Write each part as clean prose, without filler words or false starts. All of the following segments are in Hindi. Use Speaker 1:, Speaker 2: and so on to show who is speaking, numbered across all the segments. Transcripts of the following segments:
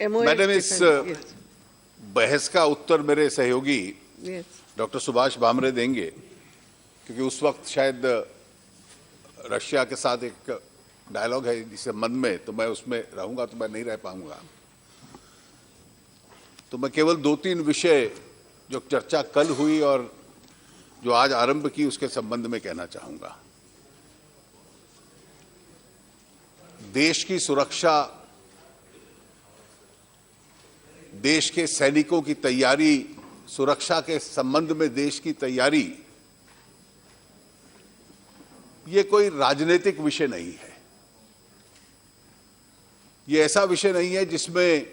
Speaker 1: मैडम, इस बहस का उत्तर मेरे सहयोगी डॉक्टर सुभाष भामरे देंगे, क्योंकि उस वक्त शायद रशिया के साथ एक डायलॉग है इस संबंध में, तो मैं उसमें रहूंगा तो मैं नहीं रह पाऊंगा। तो मैं केवल 2-3 विषय जो चर्चा कल हुई और जो आज आरंभ की उसके संबंध में कहना चाहूंगा। देश की सुरक्षा, देश के सैनिकों की तैयारी, सुरक्षा के संबंध में देश की तैयारी, ये कोई राजनीतिक विषय नहीं है। ये ऐसा विषय नहीं है जिसमें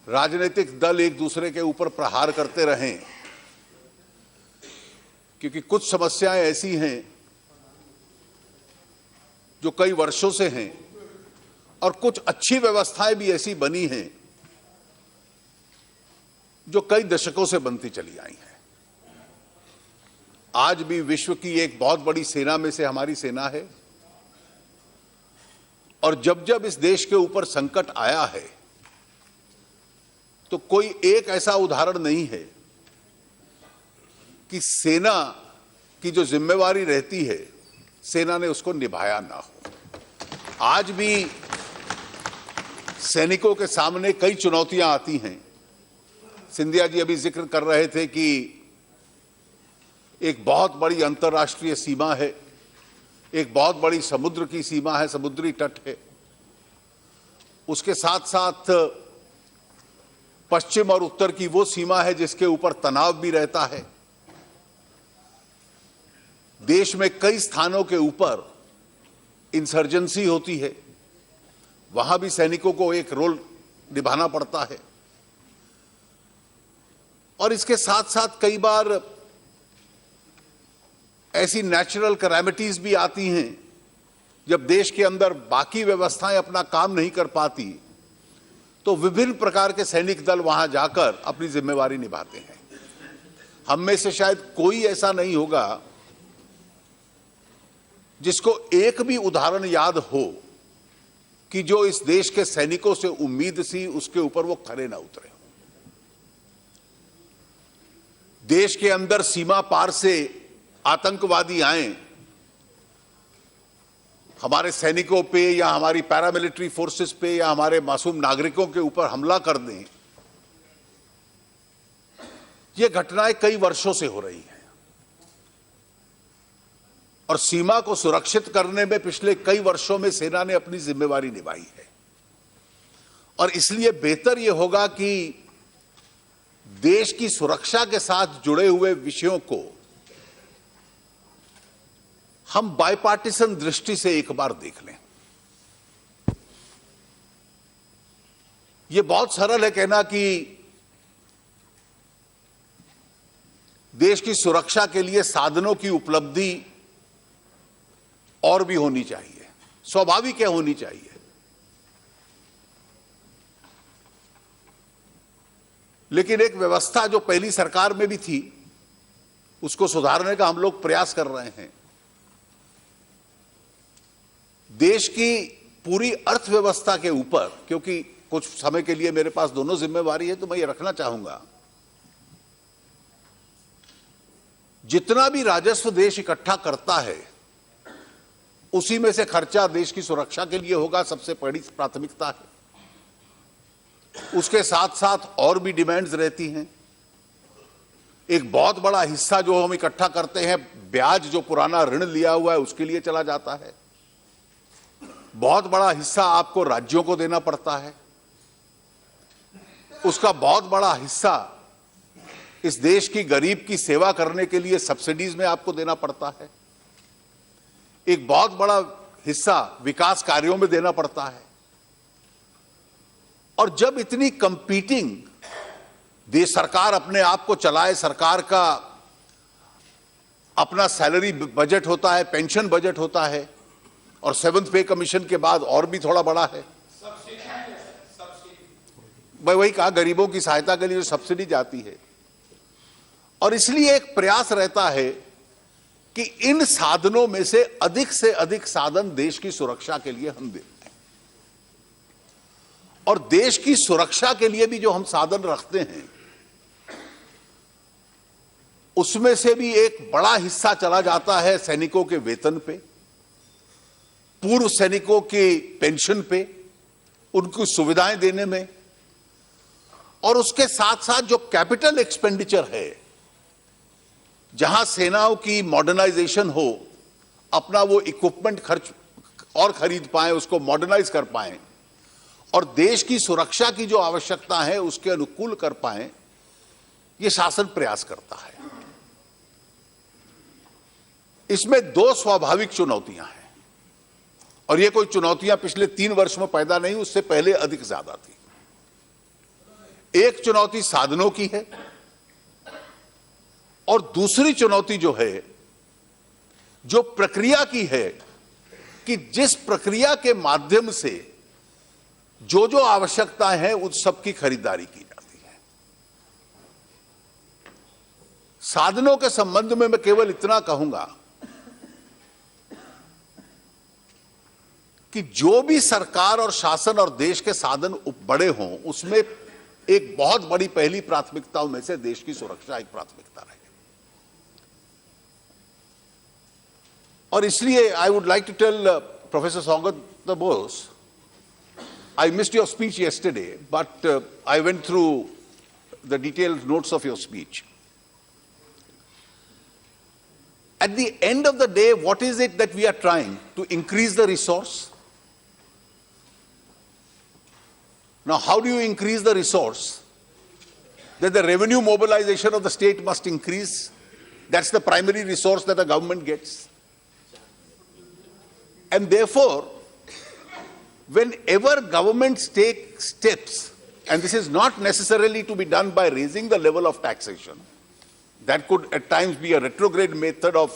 Speaker 1: राजनीतिक दल एक दूसरे के ऊपर प्रहार करते रहें, क्योंकि कुछ समस्याएं ऐसी हैं जो कई वर्षों से हैं और कुछ अच्छी व्यवस्थाएं भी ऐसी बनी हैं जो कई दशकों से बनती चली आई हैं। आज भी विश्व की एक बहुत बड़ी सेना में से हमारी सेना है, और जब जब इस देश के ऊपर संकट आया है तो कोई एक ऐसा उदाहरण नहीं है कि सेना की जो जिम्मेवारी रहती है सेना ने उसको निभाया ना हो। आज भी सैनिकों के सामने कई चुनौतियां आती हैं। सिंधिया जी अभी जिक्र कर रहे थे कि एक बहुत बड़ी अंतर्राष्ट्रीय सीमा है, एक बहुत बड़ी समुद्र की सीमा है, समुद्री तट है। उसके साथ साथ पश्चिम और उत्तर की वो सीमा है जिसके ऊपर तनाव भी रहता है। देश में कई स्थानों के ऊपर इंसर्जेंसी होती है, वहां भी सैनिकों को एक रोल निभाना पड़ता है। और इसके साथ साथ कई बार ऐसी नेचुरल कैलामिटीज भी आती हैं जब देश के अंदर बाकी व्यवस्थाएं अपना काम नहीं कर पाती, तो विभिन्न प्रकार के सैनिक दल वहां जाकर अपनी जिम्मेवारी निभाते हैं। हम में से शायद कोई ऐसा नहीं होगा जिसको एक भी उदाहरण याद हो कि जो इस देश के सैनिकों से उम्मीद सी उसके ऊपर वो खरे ना उतरे। देश के अंदर सीमा पार से आतंकवादी आए, हमारे सैनिकों पे या हमारी पैरामिलिट्री फोर्सेस पे या हमारे मासूम नागरिकों के ऊपर हमला कर दें, ये घटनाएं कई वर्षों से हो रही हैं। और सीमा को सुरक्षित करने में पिछले कई वर्षों में सेना ने अपनी जिम्मेवारी निभाई है। और इसलिए बेहतर यह होगा कि देश की सुरक्षा के साथ जुड़े हुए विषयों को हम बायपार्टीसन दृष्टि से एक बार देख लें। यह बहुत सरल है कहना कि देश की सुरक्षा के लिए साधनों की उपलब्धि और भी होनी चाहिए, स्वाभाविक है होनी चाहिए। लेकिन एक व्यवस्था जो पहली सरकार में भी थी उसको सुधारने का हम लोग प्रयास कर रहे हैं। देश की पूरी अर्थव्यवस्था के ऊपर, क्योंकि कुछ समय के लिए मेरे पास दोनों जिम्मेवारी है, तो मैं ये रखना चाहूंगा, जितना भी राजस्व देश इकट्ठा करता है उसी में से खर्चा देश की सुरक्षा के लिए होगा, सबसे बड़ी प्राथमिकता है। उसके साथ साथ और भी डिमांड्स रहती हैं। एक बहुत बड़ा हिस्सा जो हम इकट्ठा करते हैं, ब्याज जो पुराना ऋण लिया हुआ है उसके लिए चला जाता है। बहुत बड़ा हिस्सा आपको राज्यों को देना पड़ता है। उसका बहुत बड़ा हिस्सा इस देश की गरीब की सेवा करने के लिए सब्सिडीज में आपको देना पड़ता है। एक बहुत बड़ा हिस्सा विकास कार्यों में देना पड़ता है। और जब इतनी कंपीटिंग देश सरकार अपने आप को चलाए, सरकार का अपना सैलरी बजट होता है, पेंशन बजट होता है, और 7th पे कमीशन के बाद और भी थोड़ा बड़ा है। मैं वही कहा, गरीबों की सहायता के लिए जो सब्सिडी जाती है। और इसलिए एक प्रयास रहता है कि इन साधनों में से अधिक साधन देश की सुरक्षा के लिए हम देते हैं। और देश की सुरक्षा के लिए भी जो हम साधन रखते हैं, उसमें से भी एक बड़ा हिस्सा चला जाता है सैनिकों के वेतन पे, पूर्व सैनिकों की पेंशन पे, उनको सुविधाएं देने में, और उसके साथ साथ जो कैपिटल एक्सपेंडिचर है, जहां सेनाओं की मॉडर्नाइजेशन हो, अपना वो इक्विपमेंट खर्च और खरीद पाए, उसको मॉडर्नाइज कर पाए और देश की सुरक्षा की जो आवश्यकता है उसके अनुकूल कर पाए, ये शासन प्रयास करता है। इसमें दो स्वाभाविक चुनौतियां हैं, और ये कोई चुनौतियां पिछले 3 वर्ष में पैदा नहीं, उससे पहले अधिक ज्यादा थी। एक चुनौती साधनों की है और दूसरी चुनौती जो है, जो प्रक्रिया की है, कि जिस प्रक्रिया के माध्यम से जो जो आवश्यकताएं हैं उस सब की खरीदारी की जाती है। साधनों के संबंध में मैं केवल इतना कहूंगा कि जो भी सरकार और शासन और देश के साधन बड़े हों, उसमें एक बहुत बड़ी पहली प्राथमिकताओं में से देश की सुरक्षा एक प्राथमिकता रहे। और इसलिए I would like to tell professor Saugata Bose, I missed your speech yesterday, but I went through the detailed notes of your speech. At the end of the day, what is it that we are trying to increase the resource? Now, how do you increase the resource? That the revenue mobilization of the state must increase. That's the primary resource that the government gets. And therefore, whenever governments take steps, and this is not necessarily to be done by raising the level of taxation, that could at times be a retrograde method of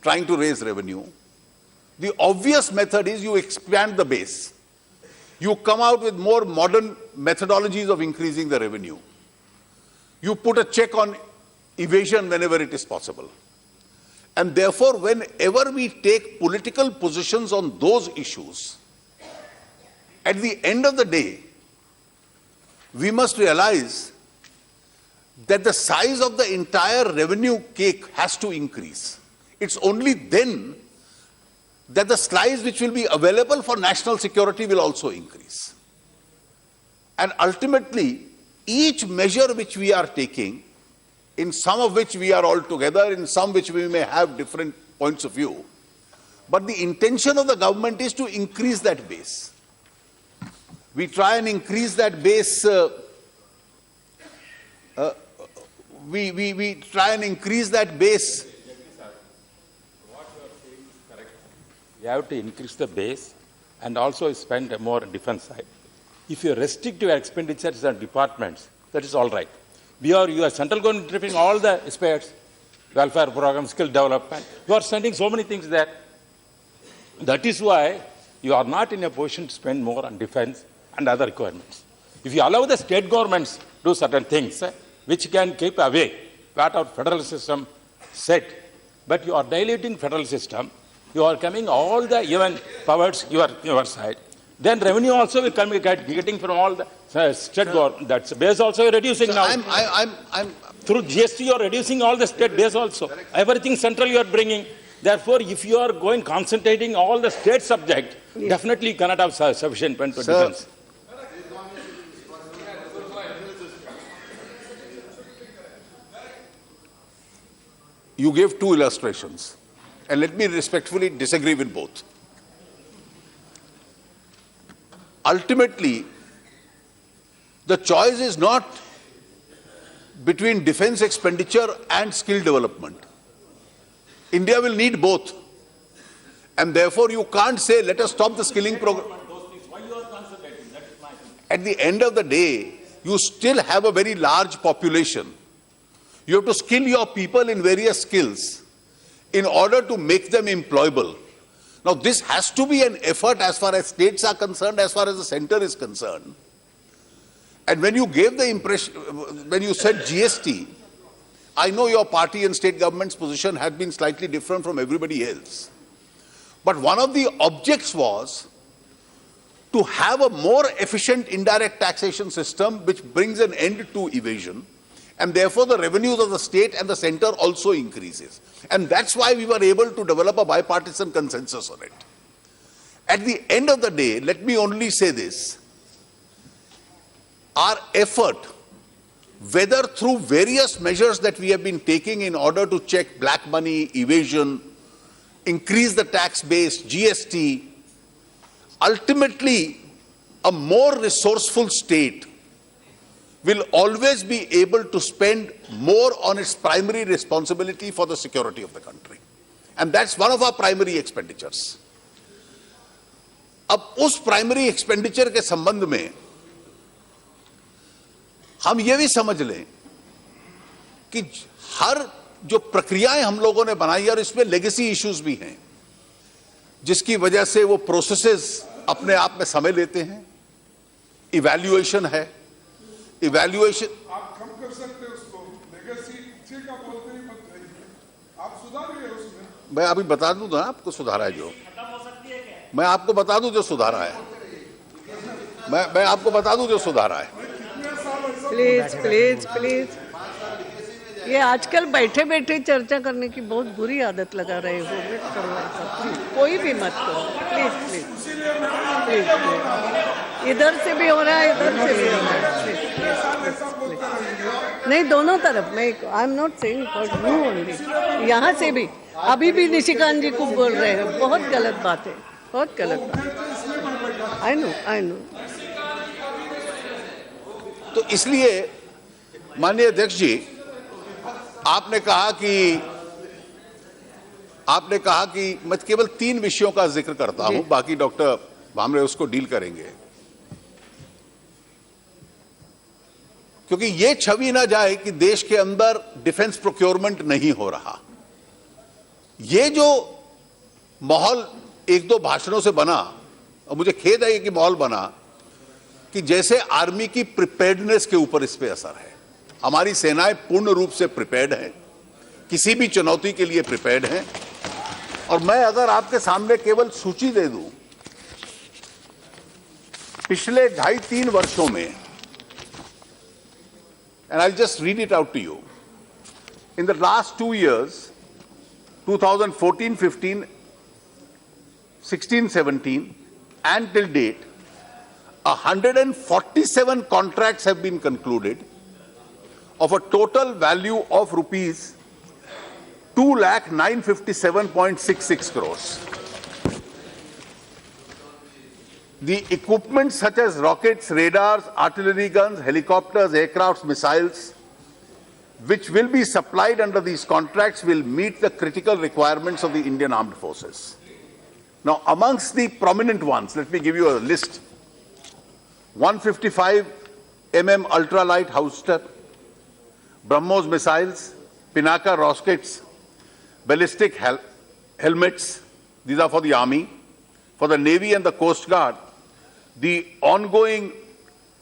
Speaker 1: trying to raise revenue. The obvious method is you expand the base. You come out with more modern methodologies of increasing the revenue. You put a check on evasion whenever it is possible. And therefore, whenever we take political positions on those issues, at the end of the day, we must realize that the size of the entire revenue cake has to increase. It's only then that the slice which will be available for national security will also increase. And ultimately, each measure which we are taking, in some of which we are all together, in some which we may have different points of view, but the intention of the government is to increase that base. We try and increase that base. We try and increase that base.
Speaker 2: What you are saying is correct. You have to increase the base and also spend more on defense side. If you restrict your expenditures on departments, that is all right. You are central government tripping all the aspects, welfare program, skill development. You are sending so many things there. That is why you are not in a position to spend more on defense and other requirements. If you allow the state governments to do certain things, which can keep away what our federal system said, but you are diluting federal system, you are coming all the even powers your side, then revenue also will come getting from all the state government. That's base also reducing now. Through GST you are reducing all the state base also. Everything central you are bringing. Therefore, if you are going concentrating all the state subject, definitely you cannot have sufficient pen to defense.
Speaker 1: You gave two illustrations, and let me respectfully disagree with both. Ultimately, the choice is not between defense expenditure and skill development. India will need both. And therefore, you can't say, let us stop the skilling program. At the end of the day, you still have a very large population. You have to skill your people in various skills in order to make them employable. Now, this has to be an effort as far as states are concerned, as far as the center is concerned. And when you gave the impression, when you said GST, I know your party and state government's position had been slightly different from everybody else. But one of the objects was to have a more efficient indirect taxation system which brings an end to evasion, and therefore the revenues of the state and the center also increases. And that's why we were able to develop a bipartisan consensus on it. At the end of the day, let me only say this: our effort, whether through various measures that we have been taking in order to check black money, evasion, increase the tax base, GST, ultimately a more resourceful state will always be able to spend more on its primary responsibility for the security of the country. And that's one of our primary expenditures. अब उस प्राइमरी एक्सपेंडिचर के संबंध में हम ये भी समझ लें कि हर जो प्रक्रियाएं हम लोगों ने बनाई और इसमें लेगेसी इश्यूज भी हैं, जिसकी वजह से वो प्रोसेसेस अपने आप में समय लेते हैं। इवैल्यूएशन है, इवैल्यूएशन
Speaker 3: आप कम कर सकते हैं उसको, लेगेसी पीछे का बोलते ही मत जाइए, आप सुधारिए उसमें।
Speaker 1: मैं अभी बता दूं ना आपको सुधारा है जो, मैं आपको बता दूं जो सुधारा है, मैं आपको बता दूं जो सुधारा है।
Speaker 4: प्लीज प्लीज प्लीज, ये आजकल बैठे बैठे चर्चा करने की बहुत बुरी आदत लगा रहे हो, मत करो ऐसा, कोई भी मत करो, प्लीज प्लीज प्लीज प्लीज। इधर से भी हो रहा है, इधर से भी हो रहा है, प्लीज। नहीं, दोनों तरफ। मैं I am not saying for you only, यहाँ से भी अभी भी निशिकांत जी को बोल रहे हैं, बहुत गलत बात है, बहुत गलत बात है। I know.
Speaker 1: तो इसलिए माननीय अध्यक्ष जी, आपने कहा कि मैं केवल 3 विषयों का जिक्र करता हूं, बाकी डॉक्टर भामरे उसको डील करेंगे, क्योंकि ये छवि ना जाए कि देश के अंदर डिफेंस प्रोक्योरमेंट नहीं हो रहा। ये जो माहौल 1-2 भाषणों से बना, और मुझे खेद है कि माहौल बना कि जैसे आर्मी की प्रिपेयर्डनेस के ऊपर इस पे असर है। हमारी सेनाएं पूर्ण रूप से प्रिपेयर्ड हैं, किसी भी चुनौती के लिए प्रिपेयर्ड हैं। और मैं अगर आपके सामने केवल सूची दे दूं, पिछले 2.5-3 वर्षों में, and I just read it out to you, in the last 2 years, 2014-15, 16-17, and till date, 147 contracts have been concluded of a total value of rupees 2,957.66 crores. The equipment such as rockets, radars, artillery guns, helicopters, aircrafts, missiles, which will be supplied under these contracts, will meet the critical requirements of the Indian Armed Forces. Now, amongst the prominent ones, let me give you a list. 155 mm ultralight Howitzer, BrahMos missiles, Pinaka rockets, ballistic helmets, these are for the Army. For the Navy and the Coast Guard, the ongoing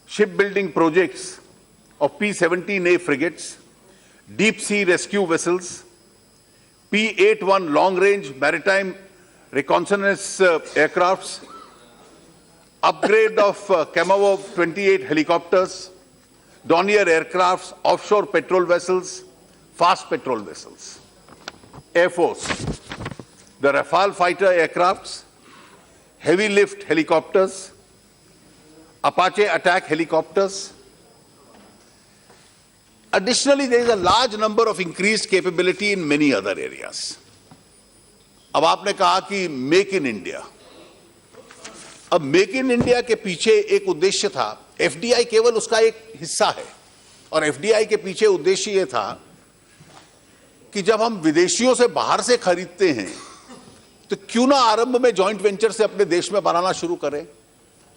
Speaker 1: shipbuilding projects of P-17A frigates, deep sea rescue vessels, P-81 long-range maritime reconnaissance aircrafts, upgrade of Kamov 28 helicopters, Dornier aircrafts, offshore patrol vessels, fast patrol vessels. Air Force, the Rafale fighter aircrafts, heavy lift helicopters, Apache attack helicopters. Additionally, there is a large number of increased capability in many other areas. अब आपने कहा कि मेक इन इंडिया, अब मेक इन इंडिया के पीछे एक उद्देश्य था, एफडीआई केवल उसका एक हिस्सा है, और एफडीआई के पीछे उद्देश्य यह था कि जब हम विदेशियों से बाहर से खरीदते हैं तो क्यों ना आरंभ में जॉइंट वेंचर से अपने देश में बनाना शुरू करें।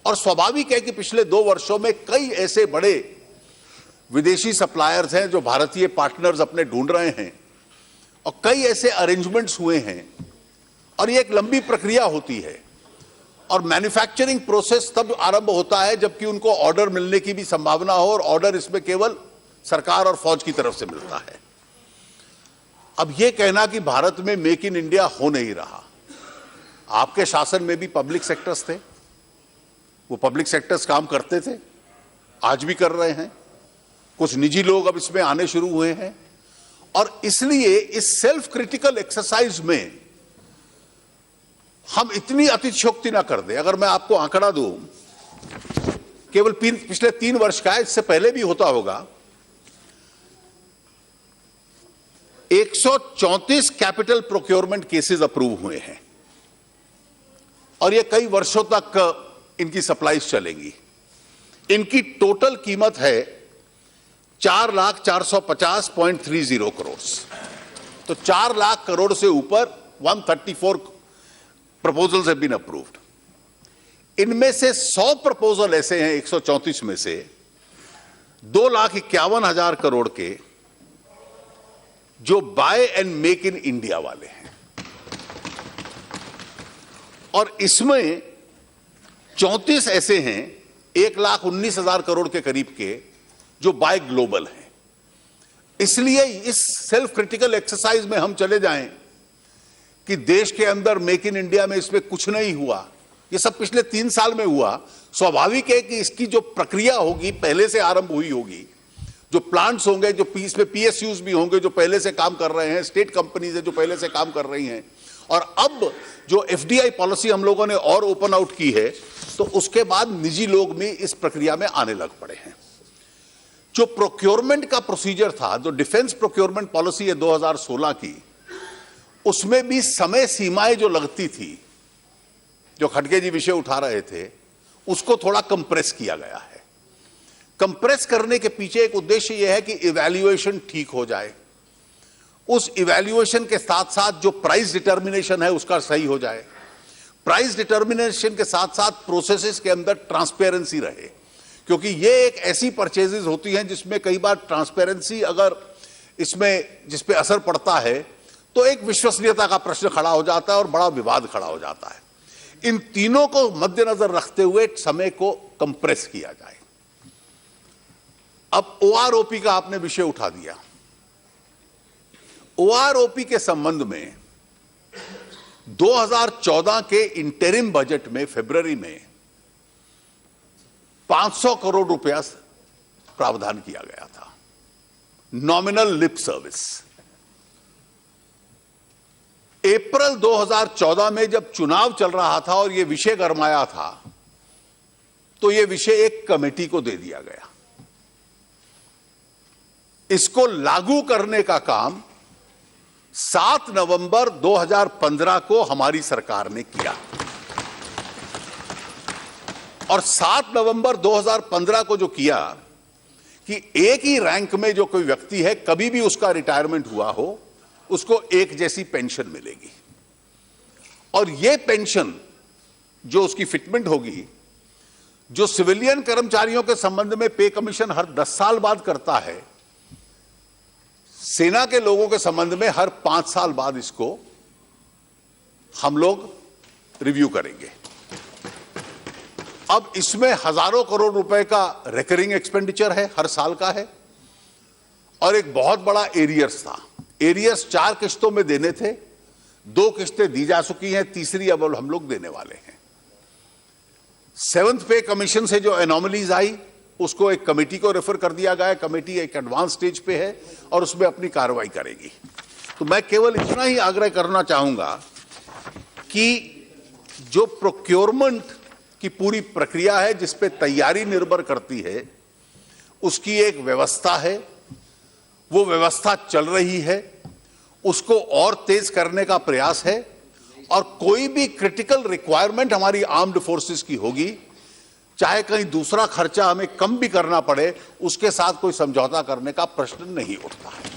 Speaker 1: और स्वाभाविक है कि पिछले 2 वर्षों में कई ऐसे बड़े विदेशी सप्लायर्स हैं जो भारतीय पार्टनर्स अपने ढूंढ रहे हैं, और कई ऐसे अरेंजमेंट्स हुए हैं, और ये एक लंबी प्रक्रिया होती है, और मैन्युफैक्चरिंग प्रोसेस तब आरंभ होता है जबकि उनको ऑर्डर मिलने की भी संभावना हो, और ऑर्डर इसमें केवल सरकार और फौज की तरफ से मिलता है। अब यह कहना कि भारत में मेक इन इंडिया हो नहीं रहा, आपके शासन में भी पब्लिक सेक्टर्स थे, वो पब्लिक सेक्टर्स काम करते थे, आज भी कर रहे हैं, कुछ निजी लोग अब इसमें आने शुरू हुए हैं। और इसलिए इस सेल्फ क्रिटिकल एक्सरसाइज में हम इतनी अतिशयोक्ति ना कर दें। अगर मैं आपको आंकड़ा दूं, केवल पिछले 3 वर्ष का है, इससे पहले भी होता होगा, 134 कैपिटल प्रोक्योरमेंट केसेस अप्रूव हुए हैं और ये कई वर्षों तक इनकी सप्लाईज चलेंगी। इनकी टोटल कीमत है 4,450.30 करोड़। तो 4 लाख करोड़ से ऊपर 134 प्रपोजल्स हैव बीन अप्रूव्ड। इनमें से 100 प्रपोजल ऐसे हैं 134 में से 2,51,000 करोड़ के जो buy and make in India वाले हैं और इसमें 34 ऐसे हैं 1,19,000 करोड़ के करीब के जो बाय ग्लोबल हैं। इसलिए इस सेल्फ क्रिटिकल एक्सरसाइज में हम चले जाएं कि देश के अंदर मेक इन इंडिया में इसमें कुछ नहीं हुआ, ये सब पिछले 3 साल में हुआ। स्वाभाविक है कि इसकी जो प्रक्रिया होगी पहले से आरंभ हुई होगी, जो प्लांट्स होंगे, जो इसमें पीएसयूज भी होंगे जो पहले से काम कर रहे हैं, स्टेट कंपनीज है जो पहले से काम कर रही हैं, और अब जो एफडीआई पॉलिसी हम लोगों ने और ओपन आउट की है तो उसके बाद निजी लोग भी इस प्रक्रिया में आने लग पड़े हैं। जो प्रोक्योरमेंट का प्रोसीजर था, जो डिफेंस प्रोक्योरमेंट पॉलिसी है 2016 की, उसमें भी समय सीमाएं जो लगती थी, जो खड़गे जी विषय उठा रहे थे, उसको थोड़ा कंप्रेस किया गया है। कंप्रेस करने के पीछे एक उद्देश्य यह है कि इवैल्यूएशन ठीक हो जाए, उस इवैल्यूएशन के साथ साथ जो प्राइस डिटर्मिनेशन है उसका सही हो जाए, प्राइस डिटर्मिनेशन के साथ साथ प्रोसेसेस के अंदर ट्रांसपेरेंसी रहे, क्योंकि ये एक ऐसी परचेजेस होती हैं जिसमें कई बार ट्रांसपेरेंसी अगर इसमें जिस पे असर पड़ता है तो एक विश्वसनीयता का प्रश्न खड़ा हो जाता है और बड़ा विवाद खड़ा हो जाता है। इन तीनों को मद्देनजर रखते हुए समय को कंप्रेस किया जाए। अब ओआरओपी का आपने विषय उठा दिया। ओआरओपी के संबंध में 2014 के इंटरिम बजट में फरवरी में 500 करोड़ रुपया प्रावधान किया गया था, नॉमिनल लिप सर्विस। अप्रैल 2014 में जब चुनाव चल रहा था और यह विषय गरमाया था तो यह विषय एक कमेटी को दे दिया गया। इसको लागू करने का काम 7 नवंबर 2015 को हमारी सरकार ने किया और 7 नवंबर 2015 को जो किया कि एक ही रैंक में जो कोई व्यक्ति है, कभी भी उसका रिटायरमेंट हुआ हो, उसको एक जैसी पेंशन मिलेगी और यह पेंशन जो उसकी फिटमेंट होगी, जो सिविलियन कर्मचारियों के संबंध में पे कमीशन हर 10 साल बाद करता है, सेना के लोगों के संबंध में हर 5 साल बाद इसको हम लोग रिव्यू करेंगे। अब इसमें हजारों करोड़ रुपए का रिकरिंग एक्सपेंडिचर है, हर साल का है, और एक बहुत बड़ा एरियर्स था। एरियर्स 4 किस्तों में देने थे, 2 किस्तें दी जा चुकी हैं, तीसरी अब हम लोग देने वाले हैं। 7th पे कमीशन से जो एनोमलीज आई उसको एक कमेटी को रेफर कर दिया गया। कमेटी एक एडवांस स्टेज पे है और उसमें अपनी कार्रवाई करेगी। तो मैं केवल इतना ही आग्रह करना चाहूंगा कि जो प्रोक्योरमेंट की पूरी प्रक्रिया है जिस पे तैयारी निर्भर करती है, उसकी एक व्यवस्था है, वो व्यवस्था चल रही है, उसको और तेज करने का प्रयास है और कोई भी क्रिटिकल रिक्वायरमेंट हमारी आर्म्ड फोर्सेस की होगी, चाहे कहीं दूसरा खर्चा हमें कम भी करना पड़े, उसके साथ कोई समझौता करने का प्रश्न नहीं उठता है।